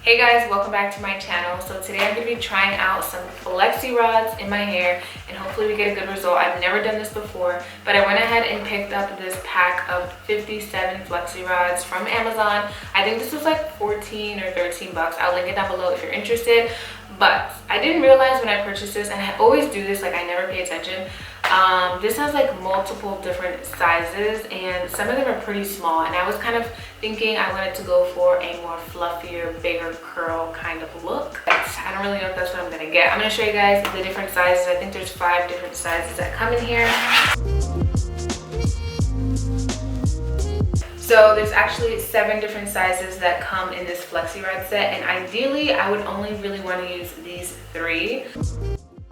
Hey guys, welcome back to my channel. So today I'm going to be trying out some flexi rods in my hair and hopefully we get a good result. I've never done this before, but I went ahead and picked up this pack of 57 flexi rods from Amazon. I think this was like 14 or 13 bucks. I'll link it down below if you're interested. But I didn't realize when I purchased this, and I always do this, like I never pay attention. This has like multiple different sizes and some of them are pretty small, and I was kind of thinking I wanted to go for a more fluffier, bigger curl kind of look. I don't really know if that's what I'm gonna get. I'm gonna show you guys the different sizes. I think there's 5 different sizes that come in here. So there's actually 7 different sizes that come in this flexi rod set, and ideally I would only really want to use these 3.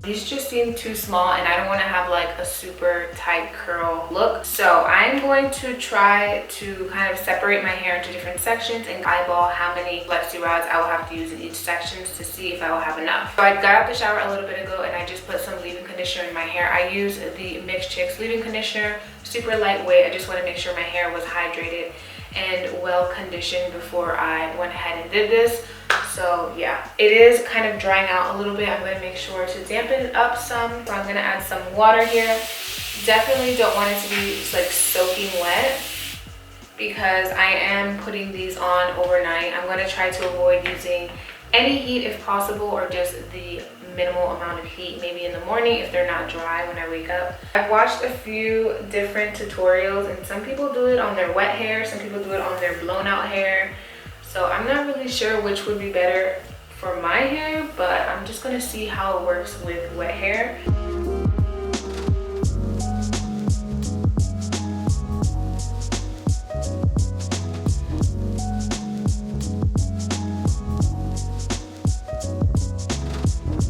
These just seem too small and I don't want to have like a super tight curl look. So I'm going to try to kind of separate my hair into different sections and eyeball how many flexi rods I will have to use in each section to see if I will have enough. So I got out the shower a little bit ago and I just put some leave-in conditioner in my hair. I use the Mixed Chicks leave-in conditioner, super lightweight. I just want to make sure my hair was hydrated and well conditioned before I went ahead and did this. So yeah, it is kind of drying out a little bit. I'm going to make sure to dampen it up some. So I'm going to add some water here. Definitely don't want it to be like soaking wet because I am putting these on overnight. I'm going to try to avoid using any heat if possible, or just the minimal amount of heat, maybe in the morning if they're not dry when I wake up. I've watched a few different tutorials and some people do it on their wet hair, some people do it on their blown out hair. So I'm not really sure which would be better for my hair, but I'm just gonna see how it works with wet hair.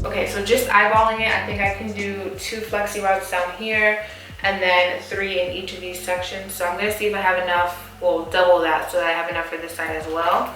Okay, so just eyeballing it, I think I can do 2 flexi rods down here and then 3 in each of these sections. So I'm gonna see if I have enough, well, double that so that I have enough for this side as well.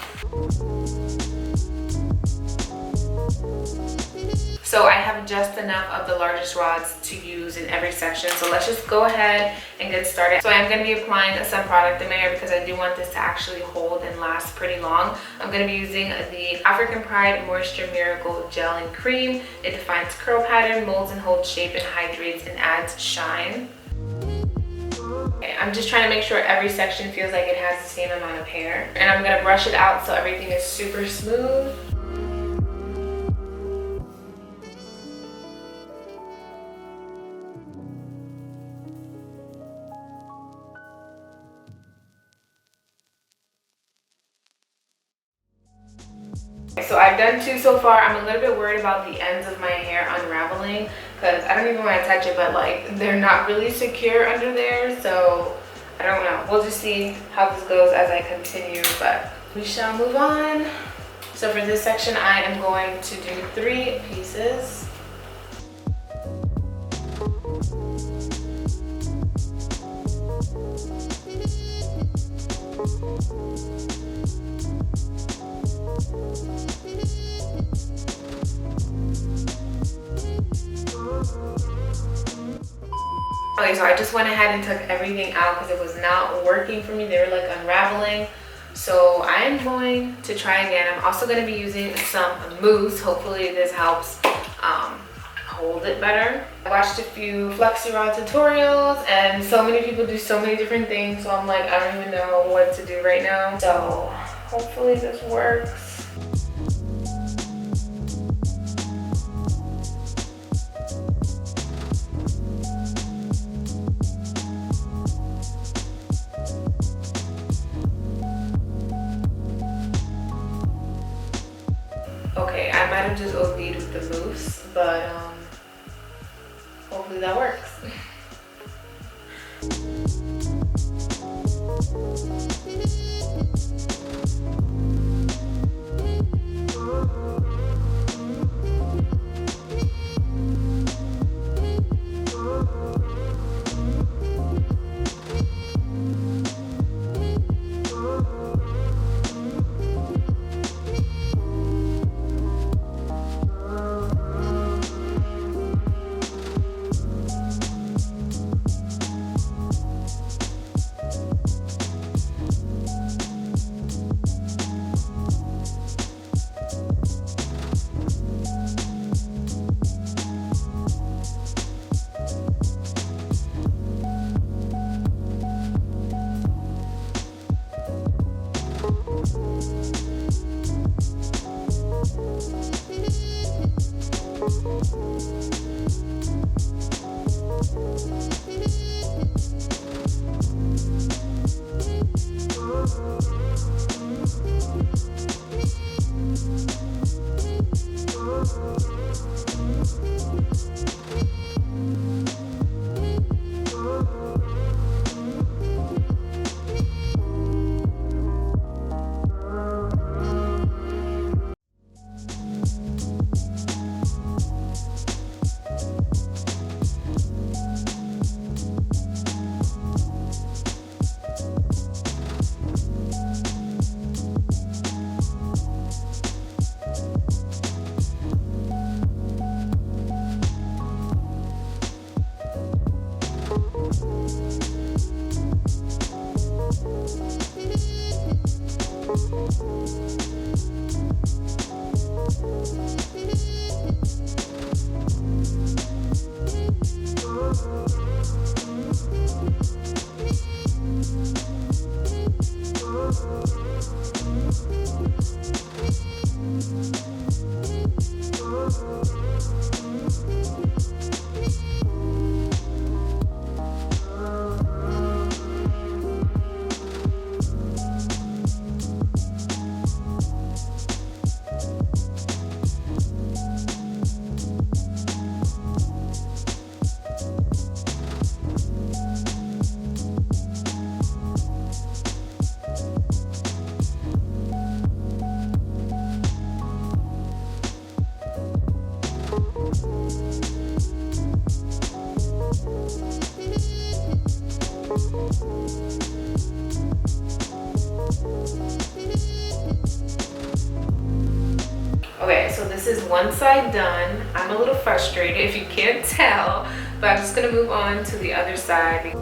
So I have just enough of the largest rods to use in every section. So let's just go ahead and get started. So I'm going to be applying some product in my hair because I do want this to actually hold and last pretty long. I'm going to be using the African Pride Moisture Miracle Gel and Cream. It defines curl pattern, molds and holds shape, and hydrates and adds shine. Okay, I'm just trying to make sure every section feels like it has the same amount of hair. And I'm going to brush it out so everything is super smooth. So I've done 2 so far. I'm a little bit worried about the ends of my hair unraveling because I don't even want to touch it, but like they're not really secure under there. So I don't know. We'll just see how this goes as I continue, but we shall move on. So for this section, I am going to do 3 pieces. Okay, so I just went ahead and took everything out because it was not working for me. They were like unraveling. So I'm going to try again. I'm also going to be using some mousse. Hopefully this helps hold it better. I watched a few flexi rod tutorials and so many people do so many different things. So I'm like, I don't even know what to do right now. So hopefully this works. Okay, I might have just OD'd with the mousse, but hopefully that works. Okay, so this is one side done. I'm a little frustrated if you can't tell, but I'm just gonna move on to the other side.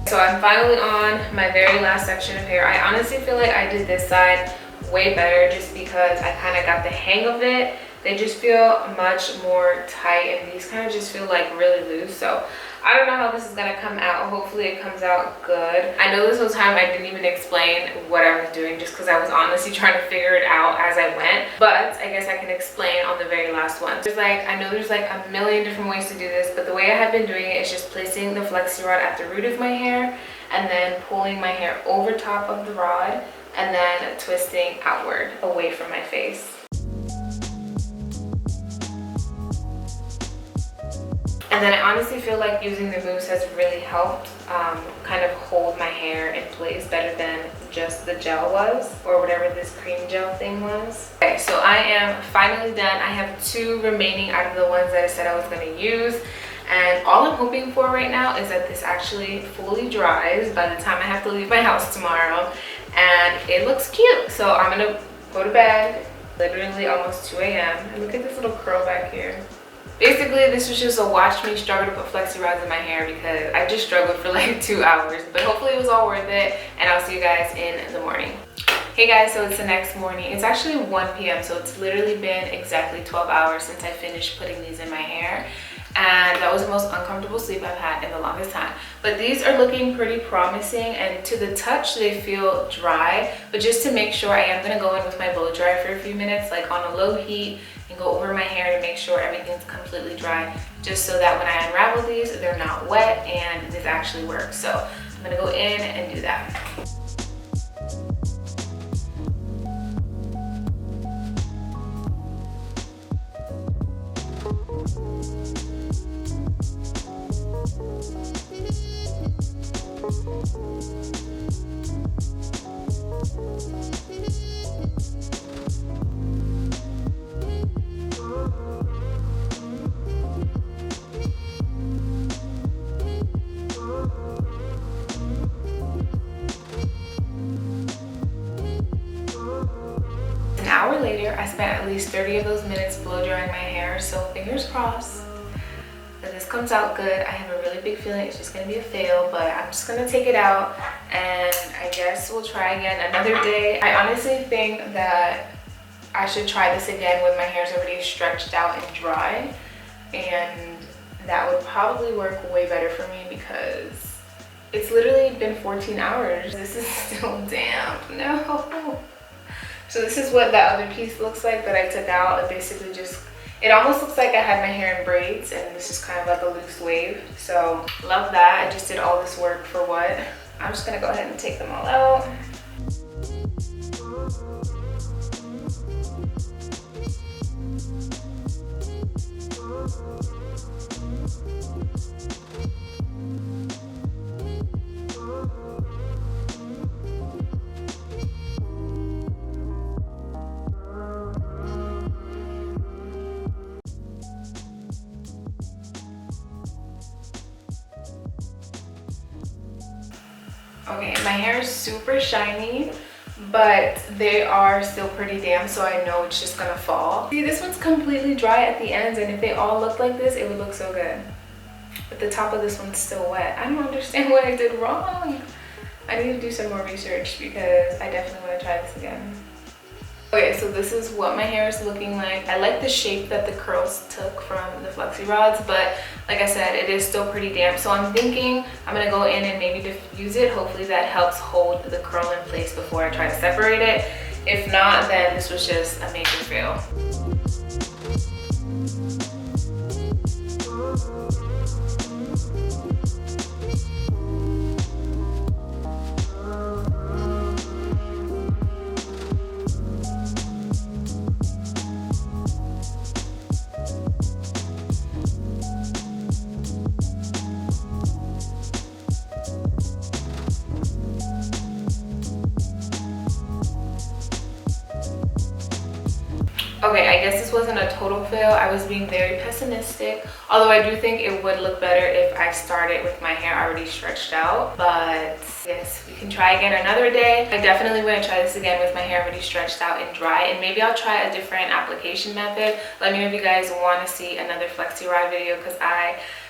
So I'm finally on my very last section of hair. I honestly feel like I did this side way better just because I kind of got the hang of it. They just feel much more tight, and these kind of just feel like really loose. So I don't know how this is gonna come out. Hopefully it comes out good. I know this whole time I didn't even explain what I was doing just because I was honestly trying to figure it out as I went. But I guess I can explain on the very last one. I know there's like a million different ways to do this, but the way I have been doing it is just placing the flexi rod at the root of my hair and then pulling my hair over top of the rod and then twisting outward away from my face. And then I honestly feel like using the mousse has really helped kind of hold my hair in place better than just the gel was, or whatever this cream gel thing was. Okay, so I am finally done. I have 2 remaining out of the ones that I said I was going to use. And all I'm hoping for right now is that this actually fully dries by the time I have to leave my house tomorrow. And it looks cute. So I'm going to go to bed, literally almost 2 a.m. And look at this little curl back here. Basically, this was just a watch me struggle to put flexi rods in my hair because I just struggled for like 2 hours. But hopefully it was all worth it, and I'll see you guys in the morning. Hey guys, so it's the next morning. It's actually 1 p.m. so it's literally been exactly 12 hours since I finished putting these in my hair. And that was the most uncomfortable sleep I've had in the longest time. But these are looking pretty promising, and to the touch they feel dry. But just to make sure, I am going to go in with my blow dryer for a few minutes, like on a low heat, and go over my hair to make sure everything's completely dry, just so that when I unravel these, they're not wet and this actually works. So I'm going to go in and do that. An hour later, I spent at least 30 of those minutes blow drying my hair, so fingers crossed that this comes out good. I have a really big feeling it's just gonna be a fail, but I'm just gonna take it out and I guess we'll try again another day. I honestly think that I should try this again when my hair's already stretched out and dry, and that would probably work way better for me because it's literally been 14 hours. This is still damp. No. So this is what that other piece looks like that I took out. It basically just, it almost looks like I had my hair in braids, and this is kind of like a loose wave. So love that. I just did all this work for what? I'm just gonna go ahead and take them all out. Okay, my hair is super shiny, but they are still pretty damp, so I know it's just gonna fall. See, this one's completely dry at the ends, and if they all look like this, it would look so good. But the top of this one's still wet. I don't understand what I did wrong. I need to do some more research because I definitely want to try this again. Okay, so this is what my hair is looking like. I like the shape that the curls took from the flexi rods, but like I said, it is still pretty damp. So I'm thinking I'm gonna go in and maybe diffuse it. Hopefully that helps hold the curl in place before I try to separate it. If not, then this was just a major fail. Okay, I guess this wasn't a total fail. I was being very pessimistic. Although I do think it would look better if I started with my hair already stretched out. But yes, we can try again another day. I definitely want to try this again with my hair already stretched out and dry. And maybe I'll try a different application method. Let me know if you guys want to see another Flexi rod video, because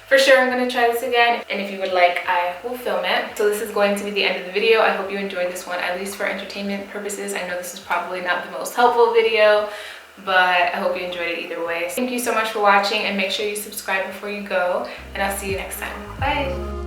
for sure I'm going to try this again, and if you would like, I will film it. So this is going to be the end of the video. I hope you enjoyed this one, at least for entertainment purposes. I know this is probably not the most helpful video, but I hope you enjoyed it either way. Thank you so much for watching, and make sure you subscribe before you go, and I'll see you next time. Bye!